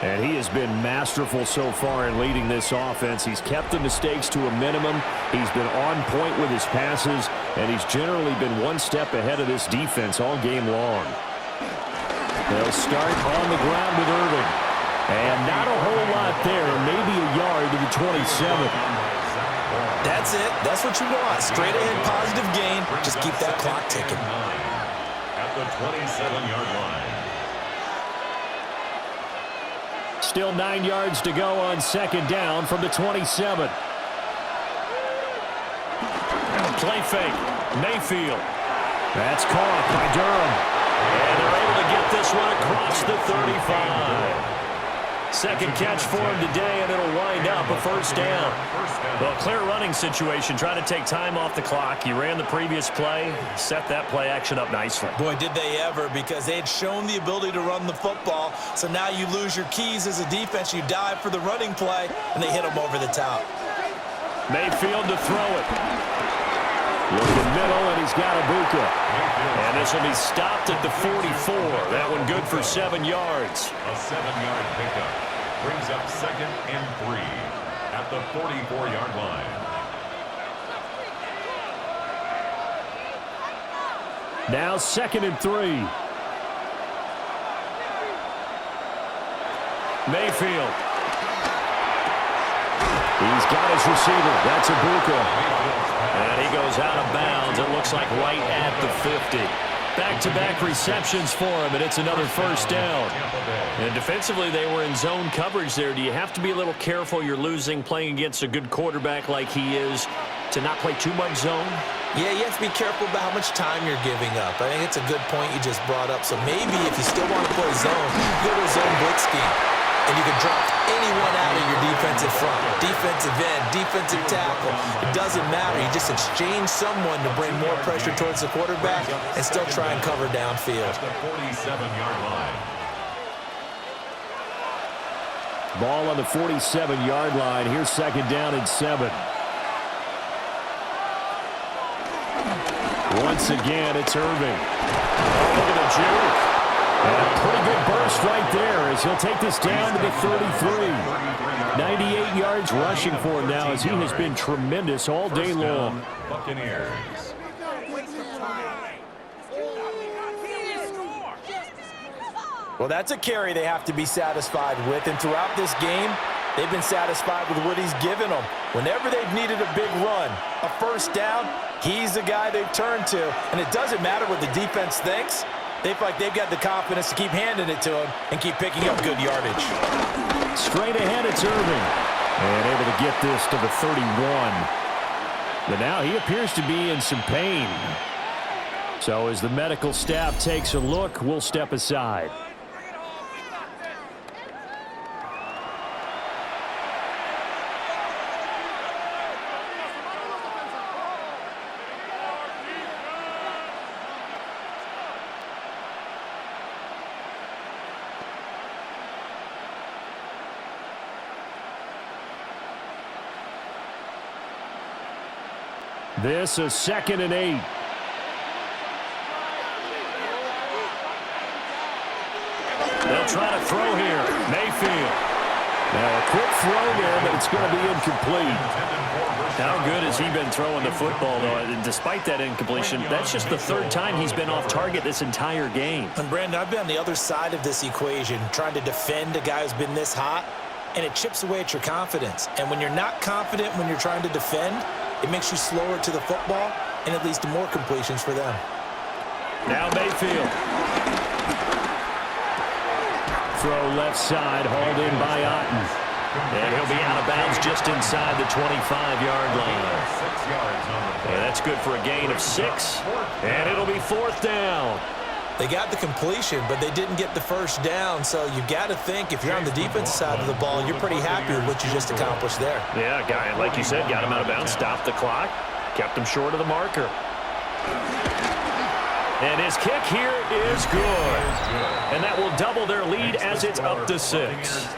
And he has been masterful so far in leading this offense. He's kept the mistakes to a minimum. He's been on point with his passes, and he's generally been one step ahead of this defense all game long. They'll start on the ground with Irving. And not a whole lot there, maybe a yard to the 27. That's it. That's what you want. Straight ahead positive gain. Just keep that clock ticking. At the 27-yard line. Still 9 yards to go on second down from the 27. Play fake. Mayfield. That's caught by Durham. And they're able to get this one across the 35. Second catch for him today, and it'll wind up a first down. Well, clear running situation, trying to take time off the clock. He ran the previous play, set that play action up nicely. Boy, did they ever, because they had shown the ability to run the football. So now you lose your keys as a defense. You dive for the running play, and they hit him over the top. Mayfield to throw it. Looking middle, and he's got Ibuka. And this will be stopped at the 44. That one good for 7 yards. A 7-yard pickup brings up 2nd and 3 at the 44-yard line. Now 2nd and 3. Mayfield. He's got his receiver. That's Ibuka. And he goes out of bounds. It looks like right at the 50. Back-to-back receptions for him, and it's another first down. And defensively, they were in zone coverage there. Do you have to be a little careful? You're losing, playing against a good quarterback like he is, to not play too much zone? Yeah, you have to be careful about how much time you're giving up. I think it's a good point you just brought up. So maybe if you still want to play zone, you go to a zone blitz scheme. And you can drop anyone out of your defensive front. Defensive end, defensive tackle. It doesn't matter. You just exchange someone to bring more pressure towards the quarterback and still try and cover downfield. At the 47-yard line. Ball on the 47-yard line. Here's 2nd down and 7. Once again, it's Irving. Oh, look at the juke. And a pretty good burst right there as he'll take this down to the 33. 98 yards rushing for him now as he has been tremendous all day long. Buccaneers. Well, that's a carry they have to be satisfied with, and throughout this game, they've been satisfied with what he's given them. Whenever they've needed a big run, a first down, he's the guy they've turned to, and it doesn't matter what the defense thinks. They feel like they've got the confidence to keep handing it to him and keep picking up good yardage. Straight ahead, it's Irving. And able to get this to the 31. But now he appears to be in some pain. So as the medical staff takes a look, we'll step aside. This is 2nd and 8. They'll try to throw here. Mayfield. Now a quick throw there, but it's going to be incomplete. How good has he been throwing the football, though? And despite that incompletion, that's just the 3rd time he's been off target this entire game. And Brandon, I've been on the other side of this equation, trying to defend a guy who's been this hot, and it chips away at your confidence. And when you're not confident when you're trying to defend, it makes you slower to the football, and it leads to more completions for them. Now Mayfield. Throw left side, hauled in by Otten. And he'll be out of bounds just inside the 25-yard line. And that's good for a gain of 6. And it'll be 4th down. They got the completion, but they didn't get the first down. So you've got to think, if you're on the defensive side of the ball, you're pretty happy with what you just accomplished there. Yeah, guy, like you said, got him out of bounds, stopped the clock, kept him short of the marker. And his kick here is good. And that will double their lead as it's up to 6.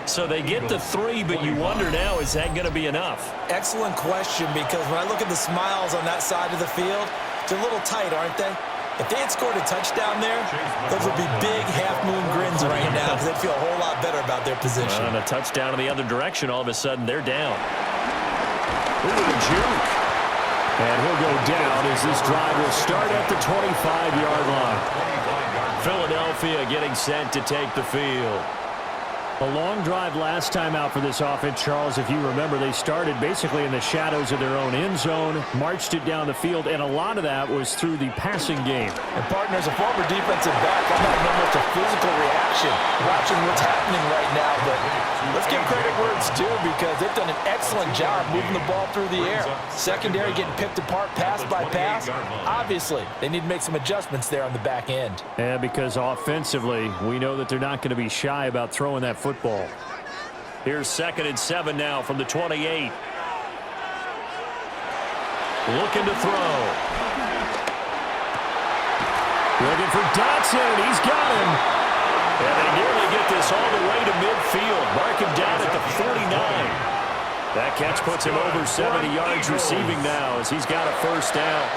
So they get the 3, but you wonder now, is that going to be enough? Excellent question, because when I look at the smiles on that side of the field, they're a little tight, aren't they? If they had scored a touchdown there, those would be big half-moon grins right now because they'd feel a whole lot better about their position. And a touchdown in the other direction, all of a sudden, they're down. Ooh, the juke. And he'll go down as this drive will start at the 25-yard line. Philadelphia getting set to take the field. A long drive last time out for this offense, Charles. If you remember, they started basically in the shadows of their own end zone, marched it down the field, and a lot of that was through the passing game. And, partner, as a former defensive back, I'm not know much a physical reaction watching what's happening right now, but let's give credit where it's due because they've done an excellent job moving the ball through the air. Secondary getting picked apart pass by pass. Obviously, they need to make some adjustments there on the back end. Yeah, because offensively, we know that they're not going to be shy about throwing that football. Here's 2nd and 7 now from the 28. Looking to throw. Looking for Dotson. He's got him. And they nearly get this all the way to midfield. Mark him down at the 49. That catch puts him over 70 yards receiving now as he's got a first down.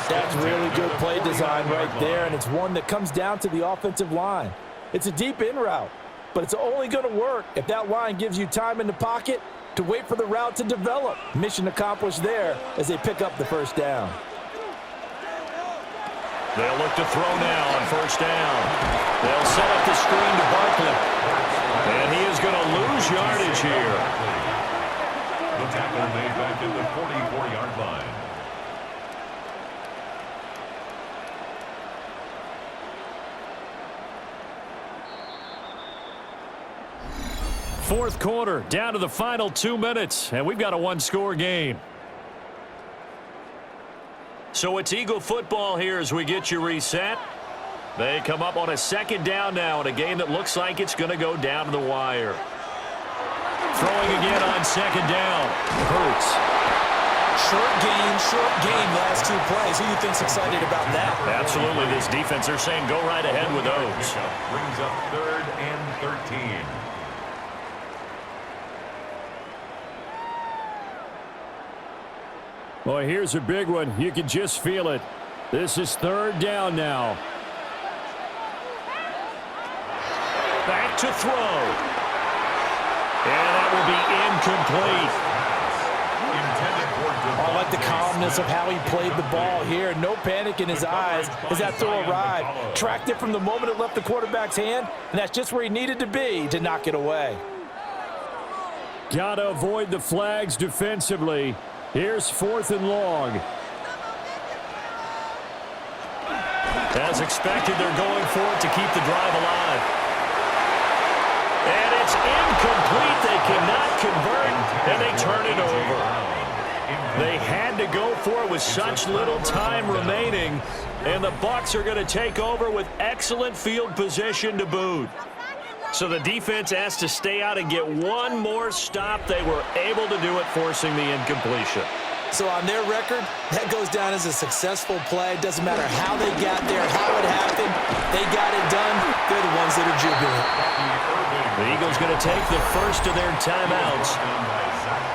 That's really good play design right there, and it's one that comes down to the offensive line. It's a deep in route, but it's only going to work if that line gives you time in the pocket to wait for the route to develop. Mission accomplished there as they pick up the first down. They'll look to throw now on first down. They'll set up the screen to Barkley. And he is going to lose yardage here. The tackle made back in the 44-yard line. Fourth quarter, down to the final 2 minutes, and we've got a one-score game. So it's Eagle football here as we get you reset. They come up on a 2nd down now in a game that looks like it's going to go down to the wire. Throwing again on 2nd down. Hurts. Short game, last 2 plays. Who do you think's excited about that? Absolutely. This defense, they're saying go right ahead with those. Brings up 3rd and 13. Well, here's a big one. You can just feel it. This is third down now. Back to throw. And that will be incomplete. I like the calmness of how he played the ball here. No panic in his eyes as that throw arrived. Tracked it from the moment it left the quarterback's hand, and that's just where he needed to be to knock it away. Got to avoid the flags defensively. Here's 4th and long. As expected, they're going for it to keep the drive alive. And it's incomplete. They cannot convert, and they turn it over. They had to go for it with such little time remaining, and the Bucs are going to take over with excellent field position to boot. So the defense asked to stay out and get one more stop. They were able to do it, forcing the incompletion. So on their record, that goes down as a successful play. Doesn't matter how they got there, how it happened. They got it done. They're the ones that are jubilant. The Eagles going to take the first of their timeouts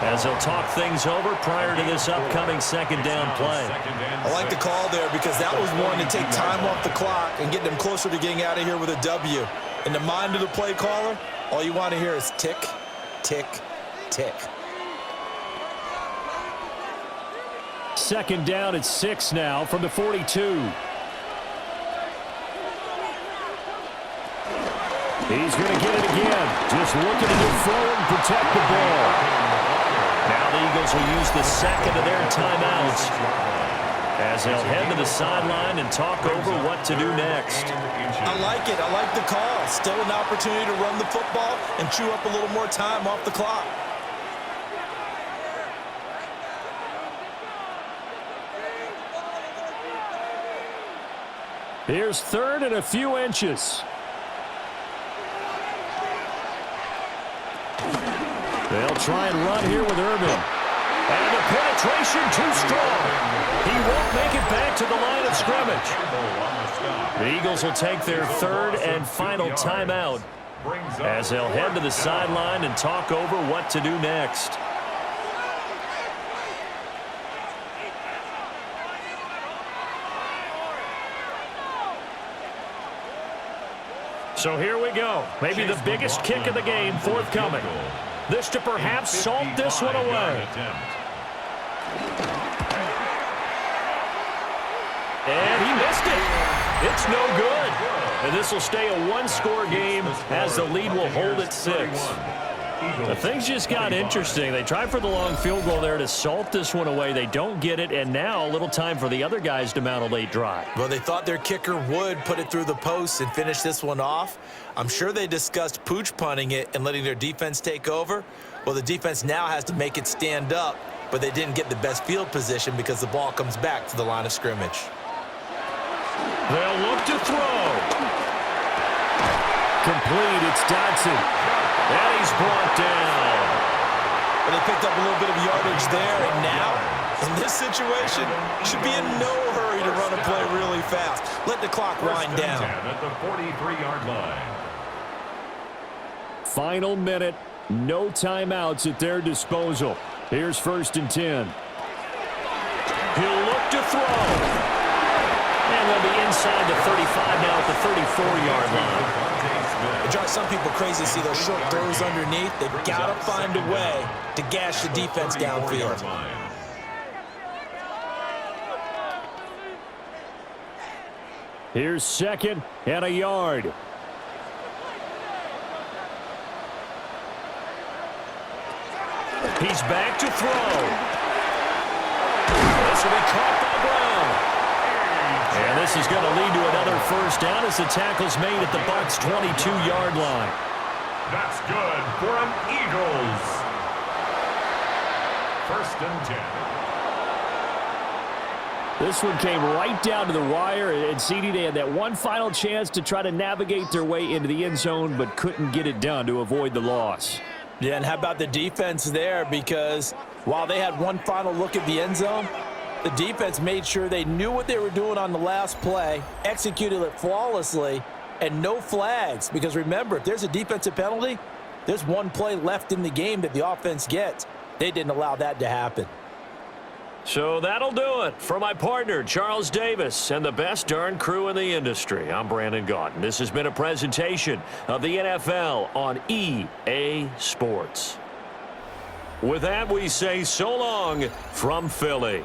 as they'll talk things over prior to this upcoming second down play. I like the call there because that was one to take time off the clock and get them closer to getting out of here with a W. In the mind of the play caller, all you want to hear is tick, tick, tick. Second down at 6 now from the 42. He's going to get it again. Just looking to get forward and protect the ball. Now the Eagles will use the second of their timeouts as they'll head to the sideline and talk over what to do next. I like it. I like the call. Still an opportunity to run the football and chew up a little more time off the clock. Here's 3rd and a few inches. They'll try and run here with Irvin. And the penetration too strong. He won't make it back to the line of scrimmage. The Eagles will take their 3rd and final timeout as they'll head to the sideline and talk over what to do next. So here we go. Maybe the biggest kick of the game forthcoming. This to perhaps salt this one away. And he missed it. It's no good. And this will stay a one-score game as the lead will hold at 6. The things just got interesting. They tried for the long field goal there to salt this one away. They don't get it, and now a little time for the other guys to mount a late drive. Well, they thought their kicker would put it through the post and finish this one off. I'm sure they discussed pooch punting it and letting their defense take over. Well, the defense now has to make it stand up, but they didn't get the best field position because the ball comes back to the line of scrimmage. They'll look to throw. Complete. It's Dodson. And he's brought down. But they picked up a little bit of yardage there, and now, in this situation, should be in no hurry to run a play really fast. Let the clock wind down. At the 43-yard line. Final minute. No timeouts at their disposal. Here's 1st and 10. He'll look to throw. And they'll be inside the 35 now at the 34-yard line. It drives some people crazy to see those short throws underneath. They've got to find a way to gash the defense downfield. Here's 2nd and a yard. He's back to throw. This will be caught by Brown. And this is going to lead to another first down as the tackle's made at the Bucs' 22-yard line. That's good for an Eagles. 1st and 10. This one came right down to the wire, and CD, they had that one final chance to try to navigate their way into the end zone, but couldn't get it done to avoid the loss. Yeah, and how about the defense there? Because while they had one final look at the end zone, the defense made sure they knew what they were doing on the last play, executed it flawlessly, and no flags. Because remember, if there's a defensive penalty, there's one play left in the game that the offense gets. They didn't allow that to happen. So that'll do it for my partner, Charles Davis, and the best darn crew in the industry. I'm Brandon Gaudin. This has been a presentation of the NFL on EA Sports. With that, we say so long from Philly.